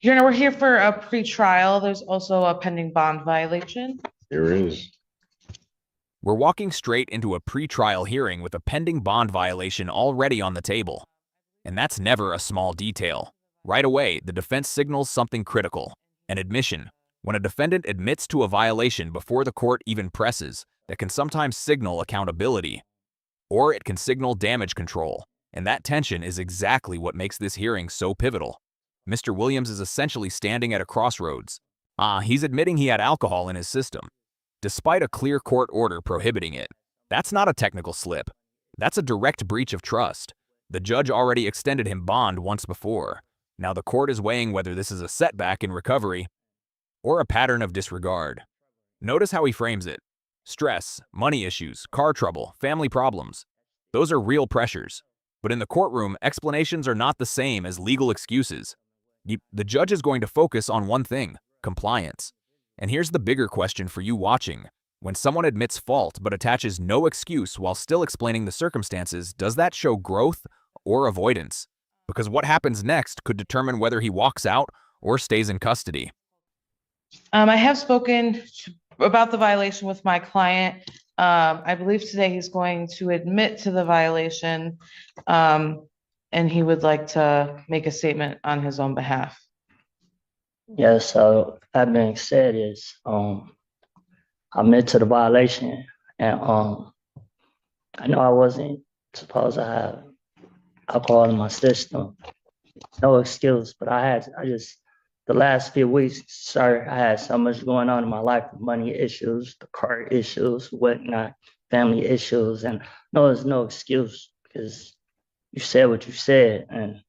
Your Honor, we're here for a pre-trial. There's also a pending bond violation. There is. We're walking straight into a pre-trial hearing with a pending bond violation already on the table. And that's never a small detail. Right away, the defense signals something critical: an admission. When a defendant admits to a violation before the court even presses, that can sometimes signal accountability, or it can signal damage control. And that tension is exactly what makes this hearing so pivotal. Mr. Williams is essentially standing at a crossroads. He's admitting he had alcohol in his system, despite a clear court order prohibiting it. That's not a technical slip. That's a direct breach of trust. The judge already extended him bond once before. Now the court is weighing whether this is a setback in recovery or a pattern of disregard. Notice how he frames it. Stress, money issues, car trouble, family problems. Those are real pressures. But in the courtroom, explanations are not the same as legal excuses. The judge is going to focus on one thing: compliance. And here's the bigger question for you watching. When someone admits fault but attaches no excuse while still explaining the circumstances, does that show growth or avoidance? Because what happens next could determine whether he walks out or stays in custody. I have spoken about the violation with my client. I believe today he's going to admit to the violation, and he would like to make a statement on his own behalf. Yes, so that being said is I admit to the violation, and I know I wasn't supposed to have alcohol in my system. No excuse, but the last few weeks, sir, I had so much going on in my life: money issues, the car issues, whatnot, family issues, and no, there's no excuse because you said what you said, and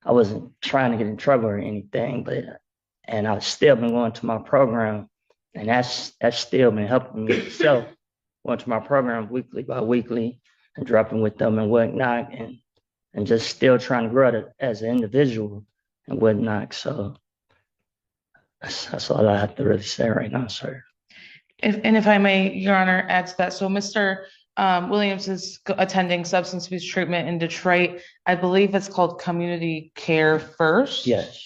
I wasn't trying to get in trouble or anything, and I've still been going to my program, and that's still been helping me. So going to my program weekly by weekly and dropping with them and whatnot, and just still trying to grow as an individual and whatnot. So that's all I have to really say right now, sir. If I may, Your Honor, add to that. So Mr. Williams is attending substance abuse treatment in Detroit. I believe it's called Community Care First. Yes.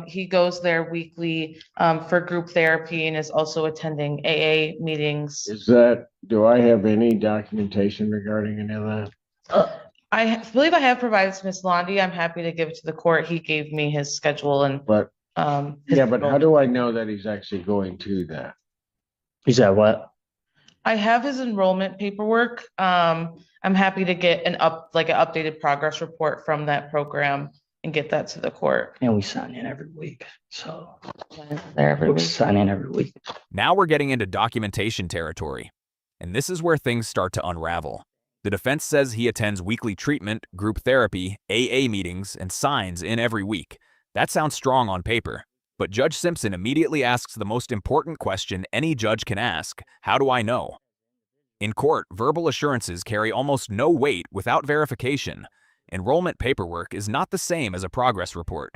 He goes there weekly for group therapy and is also attending AA meetings. Do I have any documentation regarding any of that? I believe I have provided to Ms. Londi. I'm happy to give it to the court. He gave me his schedule and But how do I know that he's actually going to that? He said what? I have his enrollment paperwork. I'm happy to get an updated progress report from that program and get that to the court. And we sign in every week. So we sign in every week. Now we're getting into documentation territory. And this is where things start to unravel. The defense says he attends weekly treatment, group therapy, AA meetings, and signs in every week. That sounds strong on paper. But Judge Simpson immediately asks the most important question any judge can ask: how do I know? In court, verbal assurances carry almost no weight without verification. Enrollment paperwork is not the same as a progress report.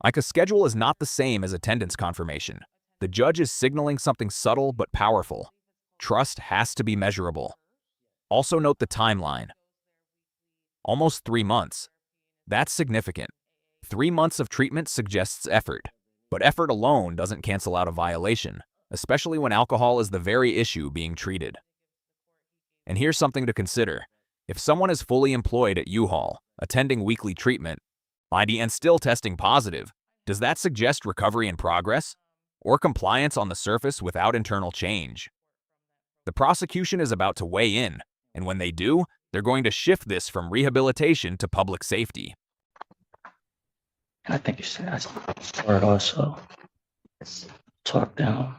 Like a schedule is not the same as attendance confirmation. The judge is signaling something subtle but powerful. Trust has to be measurable. Also note the timeline. Almost 3 months. That's significant. 3 months of treatment suggests effort. But effort alone doesn't cancel out a violation, especially when alcohol is the very issue being treated. And here's something to consider. If someone is fully employed at U-Haul, attending weekly treatment, and still testing positive, does that suggest recovery in progress? Or compliance on the surface without internal change? The prosecution is about to weigh in, and when they do, they're going to shift this from rehabilitation to public safety. I think you said that's part also. Talk down.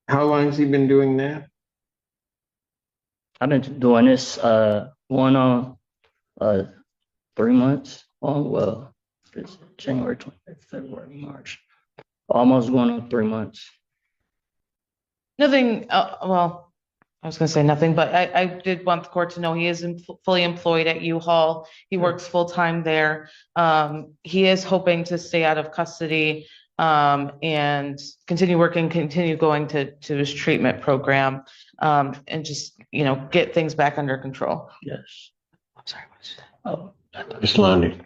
How long has he been doing that? I've been doing this going on 3 months. It's January 20th, February, March. Almost going on 3 months. Nothing, well, I was going to say nothing, but I did want the court to know he is fully employed at U-Haul. He works full-time there. He is hoping to stay out of custody and continue working, continue going to his treatment program, and just, get things back under control. Yes. I'm sorry, what did you say? Oh, Ms. Lundy.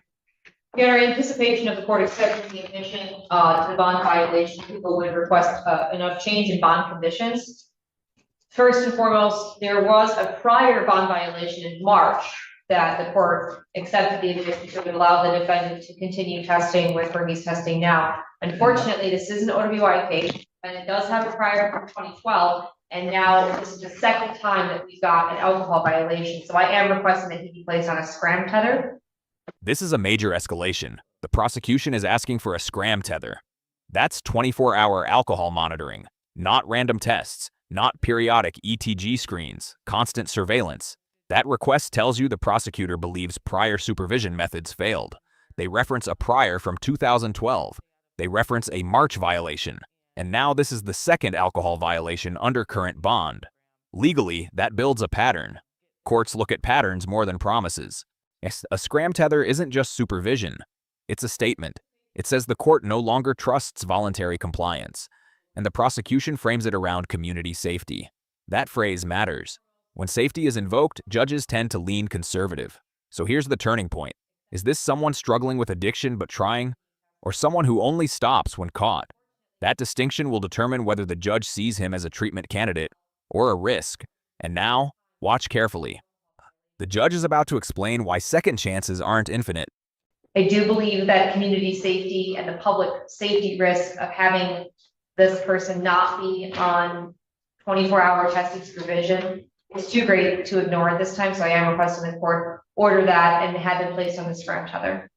In our anticipation of the court accepting the admission to the bond violation, people would request enough change in bond conditions. First and foremost, there was a prior bond violation in March that the court accepted the admission to allow the defendant to continue testing with where he's testing now. Unfortunately, this is an OWI case, and it does have a prior from 2012, and now this is the second time that we've got an alcohol violation. So I am requesting that he be placed on a scram tether. This is a major escalation. The prosecution is asking for a scram tether. That's 24-hour alcohol monitoring, not random tests, not periodic ETG screens, constant surveillance. That request tells you the prosecutor believes prior supervision methods failed. They reference a prior from 2012. They reference a March violation. And now this is the second alcohol violation under current bond. Legally, that builds a pattern. Courts look at patterns more than promises. A scram tether isn't just supervision. It's a statement. It says the court no longer trusts voluntary compliance, and the prosecution frames it around community safety. That phrase matters. When safety is invoked, judges tend to lean conservative. So here's the turning point. Is this someone struggling with addiction but trying, or someone who only stops when caught? That distinction will determine whether the judge sees him as a treatment candidate or a risk. And now, watch carefully. The judge is about to explain why second chances aren't infinite. I do believe that community safety and the public safety risk of having this person not be on 24-hour testing supervision is too great to ignore at this time. So I am requesting the court order that and have it placed on the scram tether.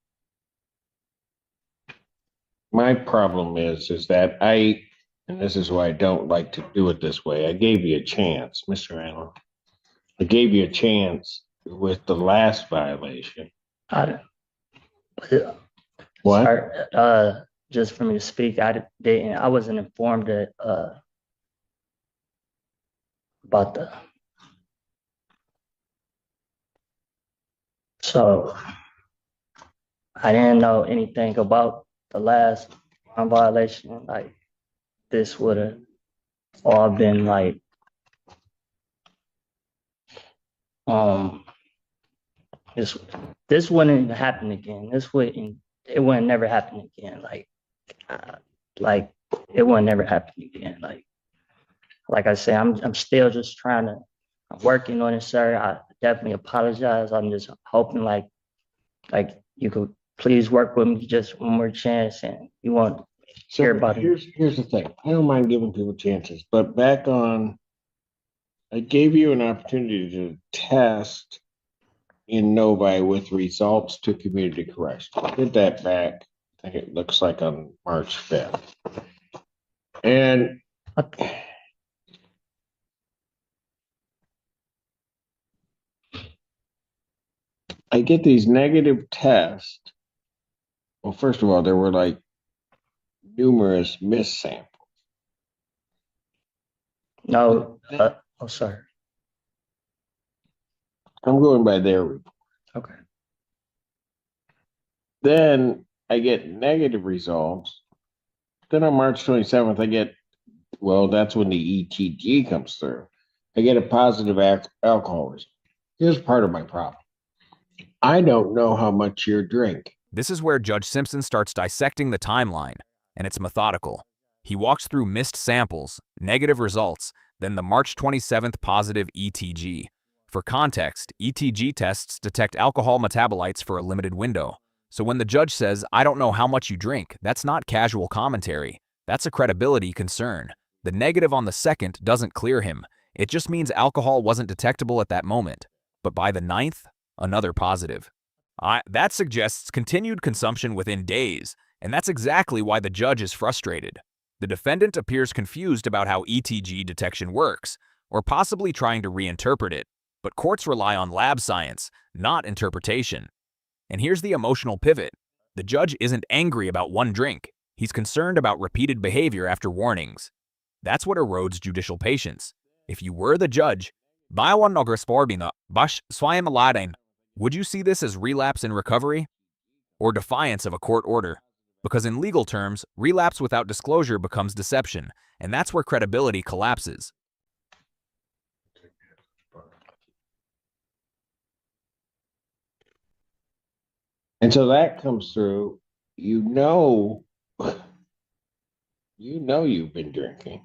My problem is that and this is why I don't like to do it this way. I gave you a chance, Mr. Allen. I gave you a chance with the last violation. What? Sorry, just for me to speak, I wasn't informed that about so I didn't know anything about the last violation. Like this would have all been like this wouldn't happen again. It wouldn't never happen again. Like it wouldn't never happen again. Like I say, I'm still just I'm working on it, sir. I definitely apologize. I'm just hoping like you could please work with me just one more chance, and you won't hear about it. Here's the thing. I don't mind giving people chances, but I gave you an opportunity to test in Novi with results to community correction. I did that back, I think it looks like on March 5th. And I get these negative tests. Well, first of all, there were like numerous missed samples. No, sorry. I'm going by their report. Okay. Then I get negative results. Then on March 27th, that's when the ETG comes through. I get a positive alcohol result. Here's part of my problem. I don't know how much you drink. This is where Judge Simpson starts dissecting the timeline, and it's methodical. He walks through missed samples, negative results, then the March 27th positive ETG. For context, ETG tests detect alcohol metabolites for a limited window. So when the judge says, "I don't know how much you drink," that's not casual commentary. That's a credibility concern. The negative on the second doesn't clear him. It just means alcohol wasn't detectable at that moment. But by the 9th, another positive. That suggests continued consumption within days, and that's exactly why the judge is frustrated. The defendant appears confused about how ETG detection works, or possibly trying to reinterpret it. But courts rely on lab science, not interpretation. And here's the emotional pivot. The judge isn't angry about one drink. He's concerned about repeated behavior after warnings. That's what erodes judicial patience. If you were the judge, would you see this as relapse in recovery or defiance of a court order? Because in legal terms, relapse without disclosure becomes deception, and that's where credibility collapses. And so that comes through, you know, you've been drinking.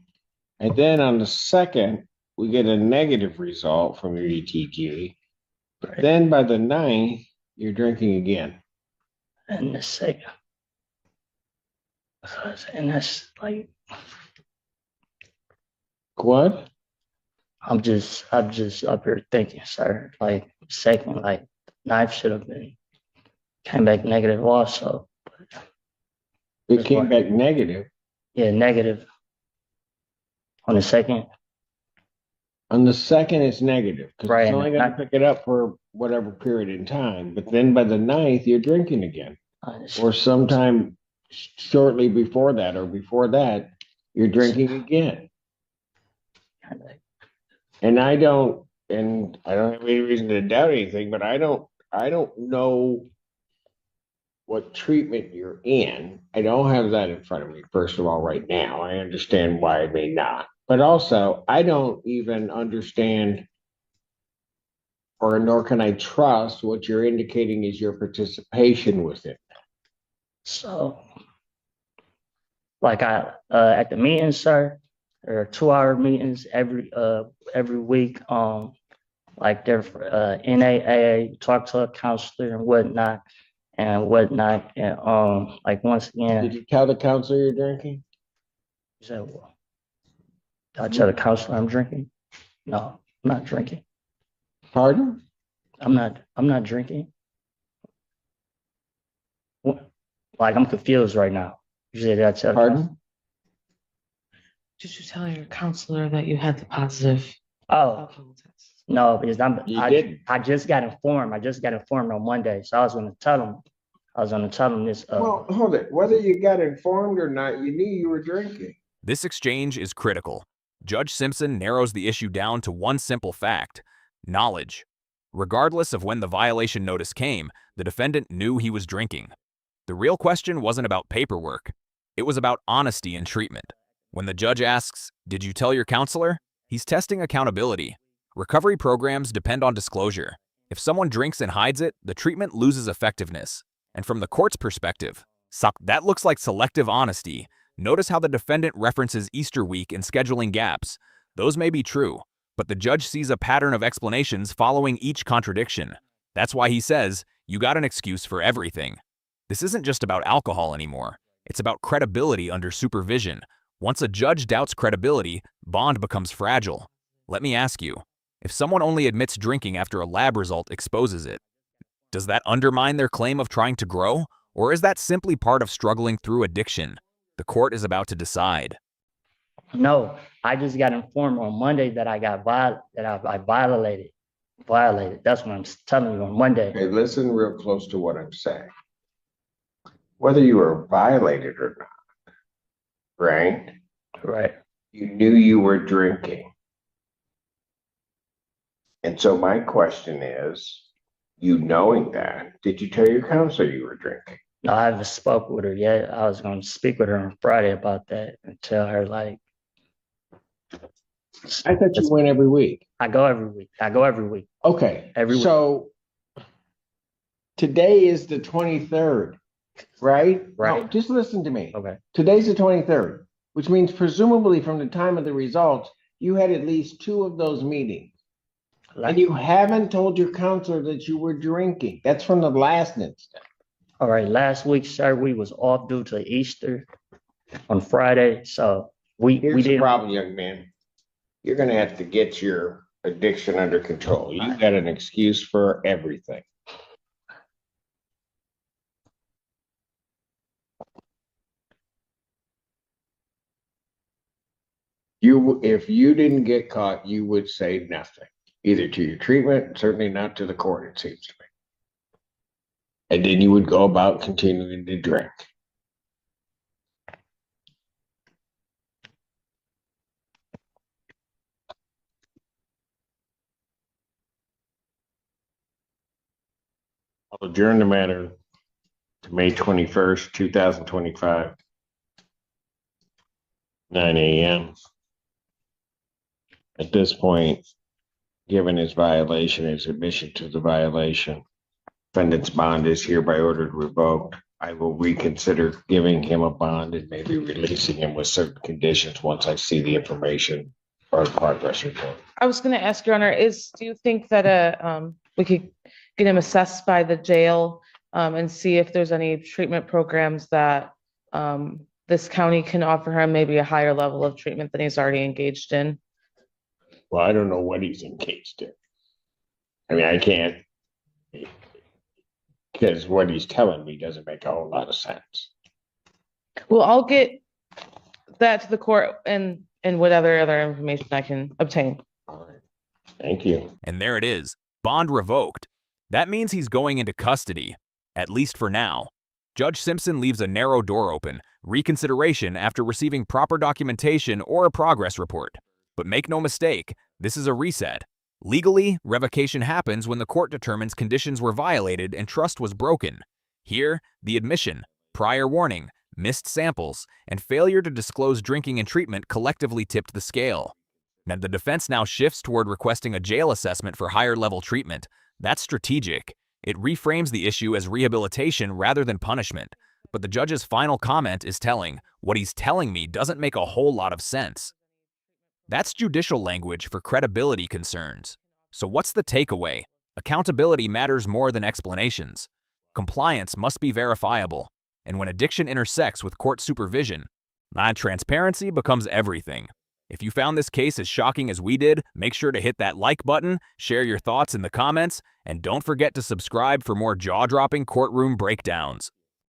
And then on the second, we get a negative result from your ETG. Right. Then by the 9th, you're drinking again. And the second, and that's like, What? I'm just up here thinking, sir. Like second, like knife should have been came back negative also. It came back negative. Yeah, negative on the second. On the second, it's negative because Right, it's only and going to I- pick it up for whatever period in time. But then by the 9th, you're drinking again. Or sometime shortly before that or before that, you're drinking again. And I don't have any reason to doubt anything, but I don't know what treatment you're in. I don't have that in front of me, first of all, right now. I understand why I may not. But also, I don't even understand or nor can I trust what you're indicating is your participation with it. So, like at the meetings, sir, there are 2-hour meetings every week. Like they're NAA, talk to a counselor and whatnot. And like once Did again, you tell the counselor you're drinking? you said, well, did I tell the counselor I'm drinking? No, I'm not drinking. Pardon? I'm not drinking. Like I'm confused right now. You said did I tell the counselor? Pardon? Did you tell your counselor that you had the positive Oh, alcohol test? no, because You didn't. I just got informed. I just got informed on Monday. So I was gonna tell him this Well, hold it. Whether you got informed or not, you knew you were drinking. This exchange is critical. Judge Simpson narrows the issue down to one simple fact: knowledge. Regardless of when the violation notice came, the defendant knew he was drinking. The real question wasn't about paperwork. It was about honesty in treatment. When the judge asks, "Did you tell your counselor?" he's testing accountability. Recovery programs depend on disclosure. If someone drinks and hides it, the treatment loses effectiveness. And from the court's perspective, that looks like selective honesty. Notice how the defendant references Easter week and scheduling gaps. Those may be true, but the judge sees a pattern of explanations following each contradiction. That's why he says, "You got an excuse for everything." This isn't just about alcohol anymore. It's about credibility under supervision. Once a judge doubts credibility, bond becomes fragile. Let me ask you, if someone only admits drinking after a lab result exposes it, does that undermine their claim of trying to grow? Or is that simply part of struggling through addiction? The court is about to decide. No, I just got informed on Monday that I violated. That's what I'm telling you on Monday. Okay, listen real close to what I'm saying. Whether you were violated or not, right? Right. You knew you were drinking. And so my question is, you knowing that, did you tell your counselor you were drinking? No, I haven't spoke with her yet. I was going to speak with her on Friday about that and tell her like. I thought you went every week. I go every week. Okay. Every week. So today is the 23rd, right? Right. No, just listen to me. Okay. Today's the 23rd, which means presumably from the time of the results, you had at least 2 of those meetings. And you haven't told your counselor that you were drinking. That's from the last instance. All right. Last week, sir, we was off due to Easter on Friday. So we Here's the didn't. problem, young man. You're going to have to get your addiction under control. You got an excuse for everything. If you didn't get caught, you would say nothing, either to your treatment, certainly not to the court, it seems to me. And then you would go about continuing to drink. I'll adjourn the matter to May 21st, 2025, 9 a.m. At this point, given his violation, his admission to the violation, defendant's bond is hereby ordered revoked. I will reconsider giving him a bond and maybe releasing him with certain conditions once I see the information or the progress report. I was gonna ask, Your Honor, do you think that, we could get him assessed by the jail, and see if there's any treatment programs that, this county can offer him, maybe a higher level of treatment than he's already engaged in? Well, I don't know what he's engaged in. I mean, I can't, because what he's telling me doesn't make a whole lot of sense. Well, I'll get that to the court and whatever other information I can obtain. All right. Thank you. And there it is, bond revoked. That means he's going into custody, at least for now. Judge Simpson leaves a narrow door open, reconsideration after receiving proper documentation or a progress report. But make no mistake, this is a reset. Legally, revocation happens when the court determines conditions were violated and trust was broken. Here, the admission, prior warning, missed samples, and failure to disclose drinking and treatment collectively tipped the scale. And the defense now shifts toward requesting a jail assessment for higher-level treatment. That's strategic. It reframes the issue as rehabilitation rather than punishment. But the judge's final comment is telling. What he's telling me doesn't make a whole lot of sense. That's judicial language for credibility concerns. So what's the takeaway? Accountability matters more than explanations. Compliance must be verifiable. And when addiction intersects with court supervision, transparency becomes everything. If you found this case as shocking as we did, make sure to hit that like button, share your thoughts in the comments, and don't forget to subscribe for more jaw-dropping courtroom breakdowns.